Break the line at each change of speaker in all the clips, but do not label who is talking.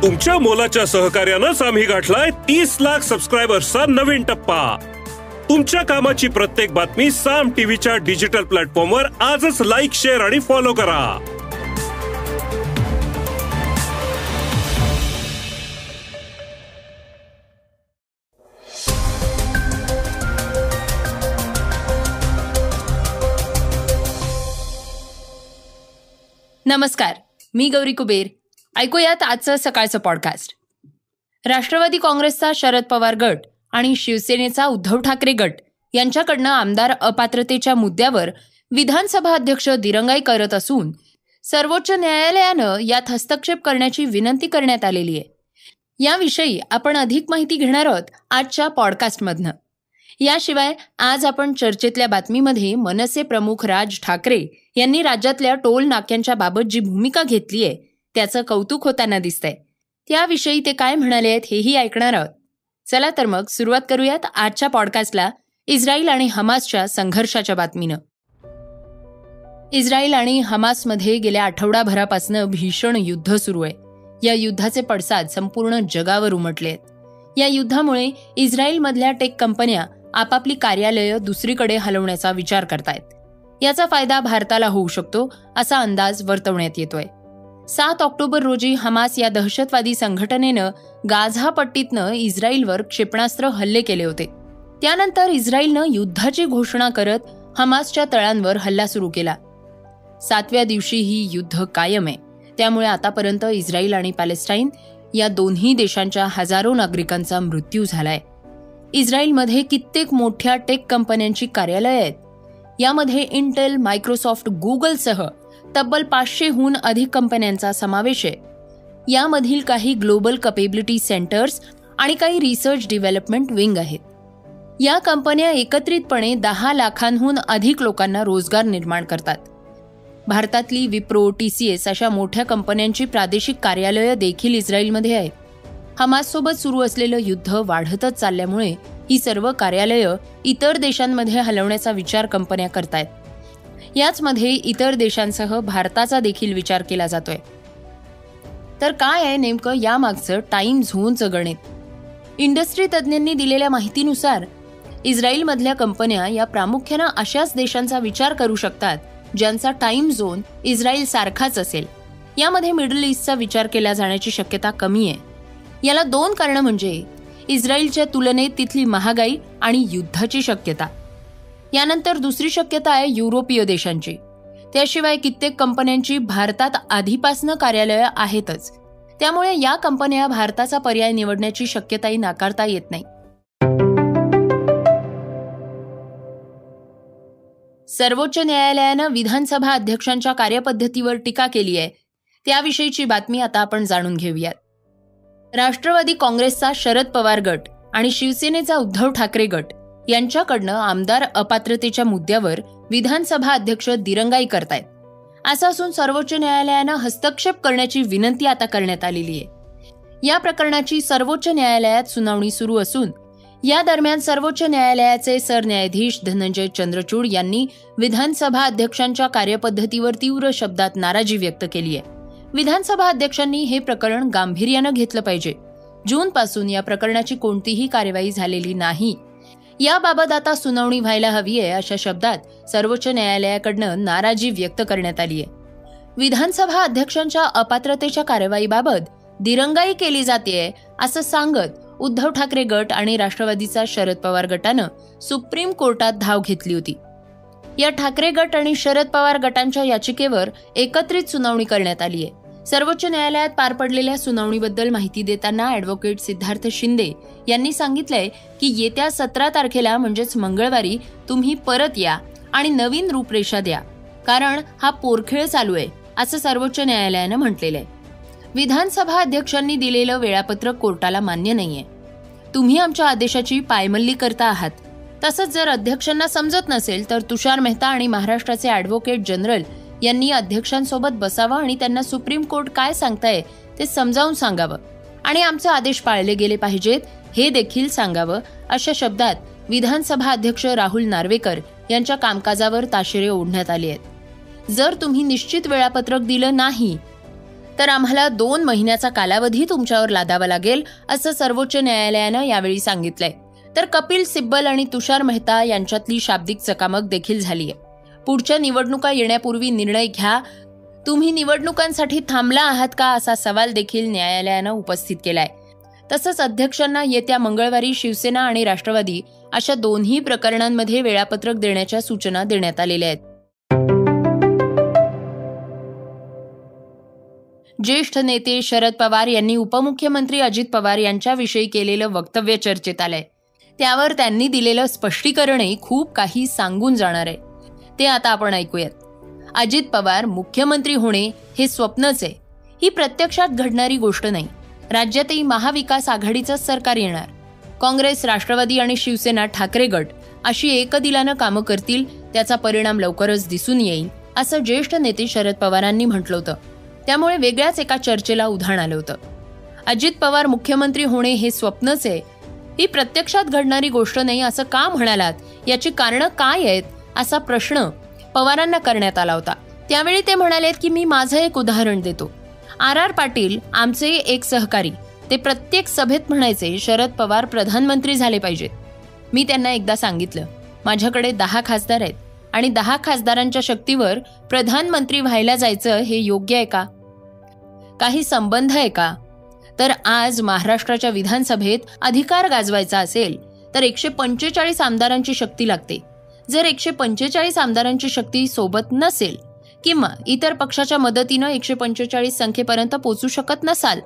तुमच्या मोलाच्या सहकार्यानंच आम्ही गाठलाय 30 लाख सबस्क्रायबर्सचा नवीन टप्पा। तुमच्या कामाची प्रत्येक बातमी साम टीव्हीच्या डिजिटल प्लॅटफॉर्मवर आजच लाईक, शेअर आणि फॉलो करा।
नमस्कार, मी गौरी कुबेर। ऐकूयात आजचं सकाळचं पॉडकास्ट। राष्ट्रवादी काँग्रेसचा शरद पवार गट आणि शिवसेनेचा उद्धव ठाकरे गट यांच्याकडनं आमदार अपात्रतेच्या मुद्द्यावर विधानसभा अध्यक्ष दिरंगाई करत असून सर्वोच्च न्यायालयानं यात हस्तक्षेप करण्याची विनंती करण्यात आलेली आहे। याविषयी आपण अधिक माहिती घेणार आहोत आजच्या पॉडकास्टमधनं। याशिवाय आज आपण चर्चेतल्या बातमीमध्ये मनसे प्रमुख राज ठाकरे यांनी राज्यातल्या टोल नाक्यांच्या बाबत जी भूमिका घेतली आहे त्याचं कौतुक होताना दिसतंय। त्याविषयी ते काय म्हणाले आहेत हेही ऐकणार आहोत। चला तर मग सुरुवात करूयात आजच्या पॉडकास्टला इस्रायल आणि हमासच्या संघर्षाच्या बातमीनं। इस्रायल आणि हमासमध्ये गेल्या आठवडाभरापासून भीषण युद्ध सुरू आहे। या युद्धाचे पडसाद संपूर्ण जगावर उमटले आहेत। या युद्धामुळे इस्रायलमधल्या टेक कंपन्या आपापली कार्यालयं दुसरीकडे हलवण्याचा विचार करतायत। याचा फायदा भारताला होऊ शकतो असा अंदाज वर्तवण्यात येतोय। 7 ऑक्टोबर रोजी हमास या दहशतवादी संघटनेनं गाझा पट्टीतनं इस्रायलवर क्षेपणास्त्र हल्ले केले होते। त्यानंतर इस्रायलनं युद्धाची घोषणा करत हमासच्या तळांवर हल्ला सुरू केला। 7व्या दिवशी ही युद्ध कायम आहे। त्यामुळे आतापर्यंत इस्रायल आणि पॅलेस्टाईन या दोन्ही देशांच्या हजारो नागरिकांचा मृत्यू झालाय। इस्रायलमध्ये कित्येक मोठ्या टेक कंपन्यांची कार्यालयं आहेत। यामध्ये इंटेल, मायक्रोसॉफ्ट, गुगलसह तब्बल 500हून अधिक कंपन्यांचा समावेश आहे। यामधील काही ग्लोबल कॅपेबिलिटी सेंटर्स आणि काही रिसर्च डेव्हलपमेंट विंग आहेत। या कंपन्या एकत्रितपणे 10 लाखांहून अधिक लोकांना रोजगार निर्माण करतात। भारतातली विप्रो, TCS अशा मोठ्या कंपन्यांची प्रादेशिक कार्यालयं देखील इस्रायलमध्ये आहेत। हमाससोबत सुरू असलेलं युद्ध वाढतच चालल्यामुळे ही सर्व कार्यालयं इतर देशांमध्ये हलवण्याचा विचार कंपन्या करतायत। याचमध्ये इतर देशांसह भारताचा देखील विचार केला जातोय। तर काय आहे नेमकं यामागचं टाइम झोनचं गणित? इंडस्ट्री तज्ज्ञांनी दिलेल्या माहितीनुसार इस्रायलमधल्या कंपन्या या प्रामुख्यानं अशाच देशांचा विचार करू शकतात ज्यांचा टाइम झोन इस्रायल सारखाच असेल। यामध्ये मिडल ईस्टचा विचार केला जाण्याची शक्यता कमी आहे। याला 2 कारणं म्हणजे इस्रायलच्या तुलनेत तिथली महागाई आणि युद्धाची शक्यता। यानंतर दुसरी शक्यता आहे युरोपीय देशांची। त्याशिवाय कित्येक कंपन्यांची भारतात आधीपासनं कार्यालयं आहेतच। त्यामुळे या कंपन्या भारताचा पर्याय निवडण्याची शक्यताही नाकारता येत नाही। सर्वोच्च न्यायालयानं विधानसभा अध्यक्षांच्या कार्यपद्धतीवर टीका केली आहे। त्याविषयीची बातमी आता आपण जाणून घेऊयात। राष्ट्रवादी काँग्रेसचा शरद पवार गट आणि शिवसेनेचा उद्धव ठाकरे गट यांच्याकडनं आमदार अपात्रतेच्या मुद्द्यावर विधानसभा अध्यक्ष दिरंगाई करतायत। असं असून सर्वोच्च न्यायालयानं हस्तक्षेप करण्याची विनंती आता करण्यात आलेली आहे। या प्रकरणाची सर्वोच्च न्यायालयात सुनावणी सुरू असून या दरम्यान सर्वोच्च न्यायालयाचे सरन्यायाधीश धनंजय चंद्रचूड यांनी विधानसभा अध्यक्षांच्या कार्यपद्धतीवर तीव्र शब्दात नाराजी व्यक्त केली आहे। विधानसभा अध्यक्षांनी हे प्रकरण गांभीर्यानं घेतलं पाहिजे। जूनपासून या प्रकरणाची कोणतीही कार्यवाही झालेली नाही। याबाबत आता सुनावणी व्हायला हवी आहे अशा शब्दात सर्वोच्च न्यायालयाकडनं नाराजी व्यक्त करण्यात आली आहे। विधानसभा अध्यक्षांच्या अपात्रतेच्या कार्यवाहीबाबत दिरंगाई केली जातेय असं सांगत उद्धव ठाकरे गट आणि राष्ट्रवादीचा शरद पवार गटानं सुप्रीम कोर्टात धाव घेतली होती। या ठाकरे गट आणि शरद पवार गटांच्या याचिकेवर एकत्रित सुनावणी करण्यात आली आहे। सर्वोच्च न्यायालयात पार पडलेल्या सुनावणीबद्दल माहिती देताना ॲडव्होकेट सिद्धार्थ शिंदे यांनी सांगितलंय की येत्या 17 तारखेला म्हणजेच मंगळवारी तुम्ही परत या आणि नवीन रूपरेषा द्या, कारण हा पोरखेळ चालू आहे असं सर्वोच्च न्यायालयानं म्हटलेलं आहे। विधानसभा अध्यक्षांनी दिलेलं वेळापत्रक कोर्टाला मान्य नाहीये। तुम्ही आमच्या आदेशाची पायमल्ली करता आहात। तसंच जर अध्यक्षांना समजत नसेल तर तुषार मेहता आणि महाराष्ट्राचे ॲडव्होकेट जनरल यांनी अध्यक्षांसोबत बसावं आणि त्यांना सुप्रीम कोर्ट काय सांगताय ते समजावून सांगावं आणि आमचे आदेश पाळले गेले पाहिजेत हे देखील सांगावं अशा शब्दात विधानसभा अध्यक्ष राहुल नार्वेकर यांच्या कामकाजावर ताशेरे ओढण्यात आले आहेत। जर तुम्ही निश्चित वेळापत्रक दिलं नाही तर आम्हाला 2 महिन्याचा कालावधी तुमच्यावर लादावा लागेल, असं सर्वोच्च न्यायालयानं यावेळी सांगितलंय. तर कपिल सिब्बल आणि तुषार मेहता यांच्यातली शाब्दिक चकामक देखील झालीय. पुढच्या निवडणुका येण्यापूर्वी निर्णय घ्या, तुम्ही निवडणुकांसाठी थांबला आहात का, असा सवाल देखील न्यायालयानं उपस्थित केलाय. तसंच अध्यक्षांना येत्या मंगळवारी शिवसेना आणि राष्ट्रवादी अशा दोन्ही प्रकरणांमध्ये वेळापत्रक देण्याच्या सूचना देण्यात आलेल्या आहेत. ज्येष्ठ नेते शरद पवार यांनी उपमुख्यमंत्री अजित पवार यांच्याविषयी केलेलं वक्तव्य चर्चेत आलंय. त्यावर त्यांनी दिलेलं स्पष्टीकरणही खूप काही सांगून जाणार आहे. ते आता आपण ऐकूयात. अजित पवार मुख्यमंत्री होणे हे स्वप्नच आहे. ही प्रत्यक्षात घडणारी गोष्ट नाही. राज्यातही महाविकास आघाडीचं सरकार येणार. काँग्रेस, राष्ट्रवादी आणि शिवसेना ठाकरे गट अशी एकदिलानं कामं करतील. त्याचा परिणाम लवकरच दिसून येईल, असं ज्येष्ठ नेते शरद पवारांनी म्हटलं होतं. त्यामुळे वेगळ्याच एका चर्चेला उधाण आलं होतं. अजित पवार मुख्यमंत्री होणे हे स्वप्नच आहे, ही प्रत्यक्षात घडणारी गोष्ट नाही असं का म्हणालात, याची कारणं काय आहेत, असा प्रश्न पवारांना करण्यात आला होता. त्यावेळी ते म्हणालेत की मी माझं एक उदाहरण देतो. आर पाटील आमचे एक सहकारी, ते प्रत्येक सभेत म्हणायचे शरद पवार प्रधानमंत्री झाले पाहिजेत. मी त्यांना एकदा सांगितलं, माझ्याकडे 10 खासदार आहेत आणि 10 खासदारांच्या शक्तीवर प्रधानमंत्री व्हायला जायचं हे योग्य आहे का? काही संबंध आहे का? तर आज महाराष्ट्राच्या विधानसभेत अधिकार गाजवायचा असेल तर 145 आमदारांची शक्ती लागते. जर 145 आमदारांची शक्ती सोबत नसेल किंवा इतर पक्षाच्या मदतीनं 145 संख्येपर्यंत पोहोचू शकत नसाल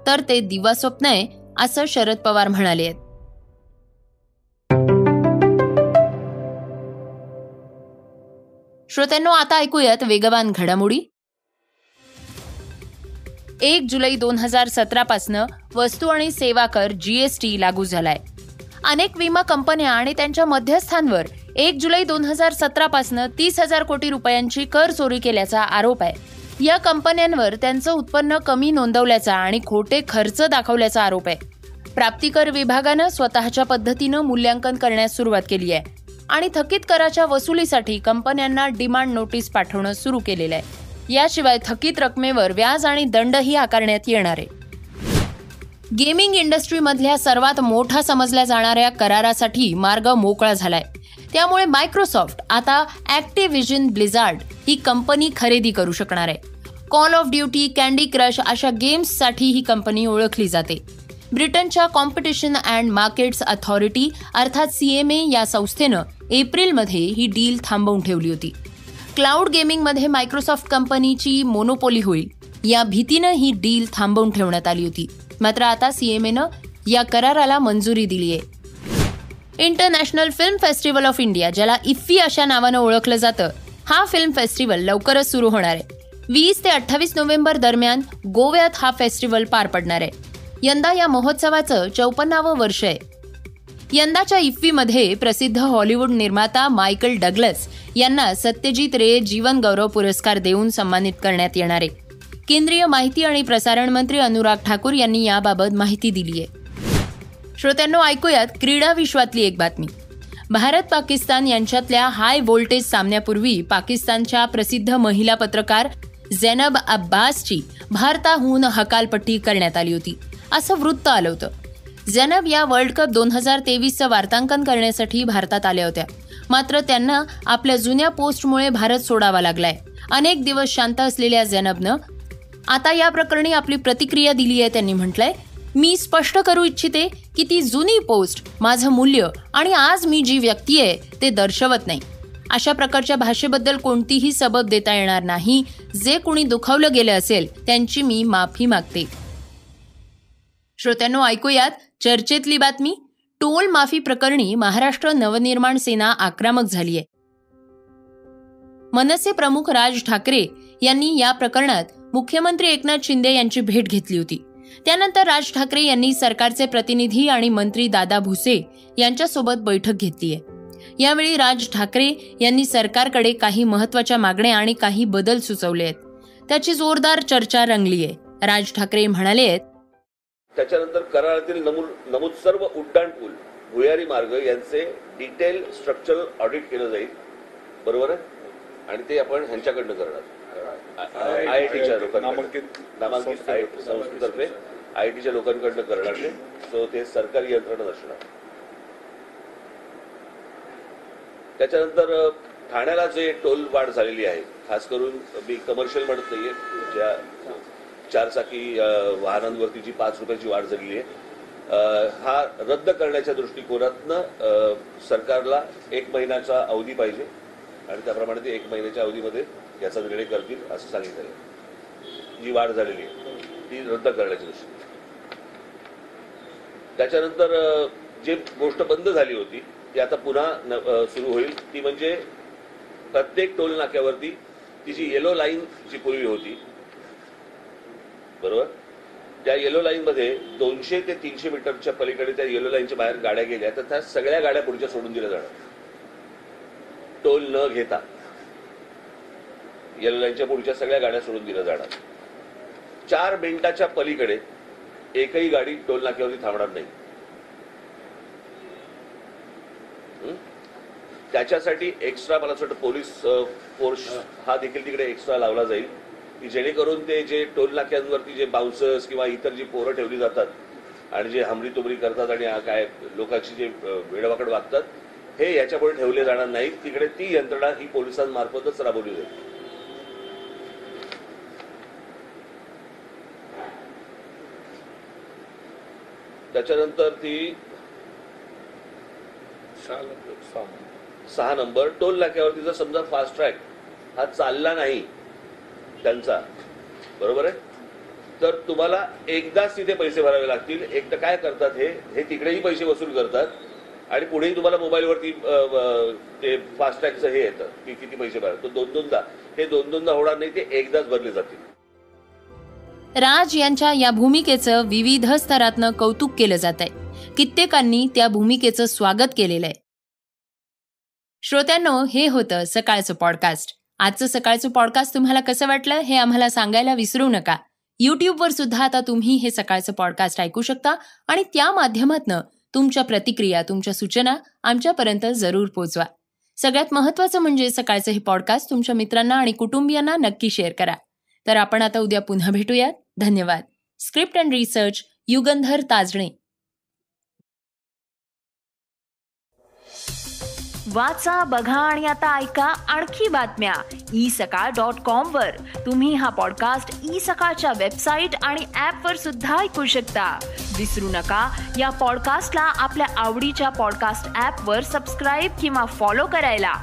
तर ते दिवास्वप्न आहे, असं शरद पवार म्हणाले आहेत. श्रोत्यांनो, आता ऐकूयात वेगवान घडामोडी. 1 जुलै 2017 पासनं वस्तू आणि सेवा कर GST लागू झालाय. अनेक विमा कंपन्या आणि त्यांच्या मध्यस्थांवर 1 जुलै 2017 पासनं 30,000 कोटी रुपयांची कर चोरी केल्याचा आरोप आहे. या कंपन्यांवर त्यांचं उत्पन्न कमी नोंदवल्याचा आणि खोटे खर्च दाखवल्याचा आरोप आहे. प्राप्तिकर विभागानं स्वतःच्या पद्धतीनं मूल्यांकन करण्यास सुरुवात केली आहे आणि थकीत कराच्या वसुलीसाठी कंपन्यांना डिमांड नोटीस पाठवणं सुरू केलेलं आहे. याशिवाय थकीत रकमेवर व्याज आणि दंडही आकारण्यात येणार आहे. गेमिंग इंडस्ट्रीमधल्या सर्वात मोठा समजल्या जाणाऱ्या करारासाठी मार्ग मोकळा झालाय. त्यामुळे मायक्रोसॉफ्ट आता ॲक्टिव्हिजन ब्लिझार्ड ही कंपनी खरेदी करू शकणार आहे. Call of duty, candy crush अशा गेम्ससाठी ही कंपनी ओळखली जाते. ब्रिटनच्या कॉम्पिटिशन अँड मार्केट्स अथॉरिटी अर्थात CMA या संस्थेनं एप्रिलमध्ये ही डील थांबवून ठेवली होती. क्लाउड गेमिंगमध्ये मायक्रोसॉफ्ट कंपनीची मोनोपोली होईल या भीतीनं ही डील थांबवून ठेवण्यात आली होती. मात्र आता CMAनं या कराराला मंजुरी दिली आहे. International film festival of India, ज्याला इफ्फी अशा नावानं ओळखलं जातं, हा फिल्म फेस्टिवल लवकरच सुरू होणार आहे. 20 ते 28 नोव्हेंबर दरम्यान गोव्यात हा फेस्टिवल पार पडणार आहे. यंदा या महोत्सवाचं 54वं वर्ष आहे. यंदाच्या इफ्फीमध्ये प्रसिद्ध हॉलिवूड निर्माता मायकल डग्लस यांना सत्यजित रे जीवन गौरव पुरस्कार देऊन सन्मानित करण्यात येणार आहे. केंद्रीय माहिती आणि प्रसारण मंत्री अनुराग ठाकूर यांनी याबाबत माहिती दिली आहे. श्रोत्यांनो, ऐकूयात क्रीडा विश्वातली एक बातमी. भारत पाकिस्तान यांच्यातल्या हाय व्होल्टेज सामन्यापूर्वी पाकिस्तानच्या प्रसिद्ध महिला पत्रकार झैनब अब्बासची भारताहून हकालपट्टी करण्यात आली होती, असं वृत्त आलं होतं. झैनब या वर्ल्ड कप 2023चं वार्तांकन करण्यासाठी भारतात आल्या होत्या. मात्र त्यांना आपल्या जुन्या पोस्टमुळे भारत सोडावा लागलाय. अनेक दिवस शांत असलेल्या झैनबनं आता या प्रकरणी आपली प्रतिक्रिया दिली आहे. त्यांनी म्हटलंय, मी स्पष्ट करू इच्छिते की ती जुनी पोस्ट माझं मूल्य आणि आज मी जी व्यक्ती आहे ते दर्शवत नाही. अशा प्रकारच्या भाषेबद्दल कोणतीही सबब देता येणार नाही. जे कुणी दुखावलं गेलं असेल त्यांची मी माफी मागते. श्रोत्यांनो, ऐकूयात चर्चेतली बातमी. टोल माफी प्रकरणी महाराष्ट्र नवनिर्माण सेना आक्रमक झालीय. मनसे प्रमुख राज ठाकरे यांनी या प्रकरणात मुख्यमंत्री एकनाथ शिंदे यांची भेट घेतली होती. त्यानंतर राज ठाकरे यांनी सरकारचे प्रतिनिधी आणि मंत्री दादा भुसे यांच्यासोबत बैठक घेतली आहे. यावेळी राज ठाकरे यांनी सरकारकडे काही महत्त्वाच्या मागण्या आणि काही बदल सुचवले आहेत. त्याची जोरदार चर्चा रंगली आहे. राज ठाकरे म्हणाले आहेत,
त्याच्यानंतर करारातील नमूद सर्व उड्डाण पूल, भुयारी मार्ग यांचे डिटेल स्ट्रक्चरल ऑडिट केलं जाईल. बरोबर आहे. आणि ते आपण ह्यांच्याकडनं करणार, IITच्या लोकांकडून, नामांकित संस्थेतर्फे IITच्या लोकांकडनं करणार ते. सो ते सरकारी यंत्रणा नसणार. त्याच्यानंतर ठाण्याला जे टोल वाढ झालेली आहे, खास करून मी कमर्शियल म्हणत नाहीये, ज्या 4 चाकी वाहनांवरती जी 5 रुपयाची वाढ झालेली आहे, हा रद्द करण्याच्या दृष्टिकोनातनं सरकारला 1 महिन्याचा अवधी पाहिजे आणि त्याप्रमाणे ते 1 महिन्याच्या अवधीमध्ये याचा निर्णय करतील असं सांगितलं आहे. जी वाढ झालेली आहे ती रद्द करण्याच्या दृष्टीने. त्याच्यानंतर जी गोष्ट बंद झाली होती ती आता पुन्हा सुरू होईल. ती म्हणजे प्रत्येक टोल नाक्यावरती ती जी येलो लाईन जी पूर्वी होती, बरोबर, त्या येलो लाईनमध्ये 200 ते 300 मीटरच्या पलीकडे त्या येलो लाईनच्या बाहेर गाड्या गेल्या तर त्या सगळ्या गाड्या पुढच्या सोडून दिल्या जाणार, टोल न घेता. येलो लाईनच्या पुढच्या सगळ्या गाड्या सोडून दिल्या जाणार. 4 मिनिटाच्या पलीकडे एकही गाडी टोल नाक्यावरती थांबणार नाही. त्याच्यासाठी एक्स्ट्रा मला असं वाटतं पोलीस फोर्स हा देखील तिकडे एक्स्ट्रा लावला जाईल की जेणेकरून ते जे टोल नाक्यांवरती जे बाउन्सर्स किंवा इतर जी पोरं ठेवली जातात आणि जे हमरी तुमरी करतात आणि काय लोकांची जे वेडवाकड वागतात, हे याच्यापुढे ठेवले जाणार नाहीत. तिकडे ती यंत्रणा ही पोलिसांमार्फतच राबवली जाईल. त्याच्यानंतर ती 6 नंबर टोल नाक्यावरती जर समजा फास्ट ट्रॅक हा चालला नाही त्यांचा, बरोबर आहे, तर तुम्हाला एकदाच तिथे पैसे भरावे लागतील. एक तर काय करतात हे तिकडेही पैसे वसूल करतात आणि पुढेही तुम्हाला मोबाईलवरती ते फास्ट ट्रॅकचं हे येतं की किती पैसे भरा. तो 2-2दा होणार नाही, ते एकदाच भरले जातील.
राज यांच्या या भूमिकेचं विविध स्तरातनं कौतुक केलं जात आहे. कित्येकांनी त्या भूमिकेचं स्वागत केलेलं आहे. श्रोत्यांनो, हे होतं सकाळचं पॉडकास्ट. आजचं सकाळचं पॉडकास्ट तुम्हाला कसं वाटलं हे आम्हाला सांगायला विसरू नका. YouTubeवर सुद्धा आता तुम्ही हे सकाळचं पॉडकास्ट ऐकू शकता आणि त्या माध्यमातनं तुमच्या प्रतिक्रिया, तुमच्या सूचना आमच्यापर्यंत जरूर पोहोचवा. सगळ्यात महत्त्वाचं म्हणजे सकाळचं हे पॉडकास्ट तुमच्या मित्रांना आणि कुटुंबियांना नक्की शेअर करा. तर आपण आता उद्या पुन्हा भेटूयात. धन्यवाद. Script and research Yugandhar Tajane. वाचा, बघा आणि आता ऐका आणखी बातम्या isakal.com वर. तुम्ही हा पॉडकास्ट isakal वेबसाईट आणि ऍपवर सुद्धा ऐकू शकता. विसरू नका, या पॉडकास्टला आपल्या आवडीच्या पॉडकास्ट ऍपवर सबस्क्राईब किंवा फॉलो करायला.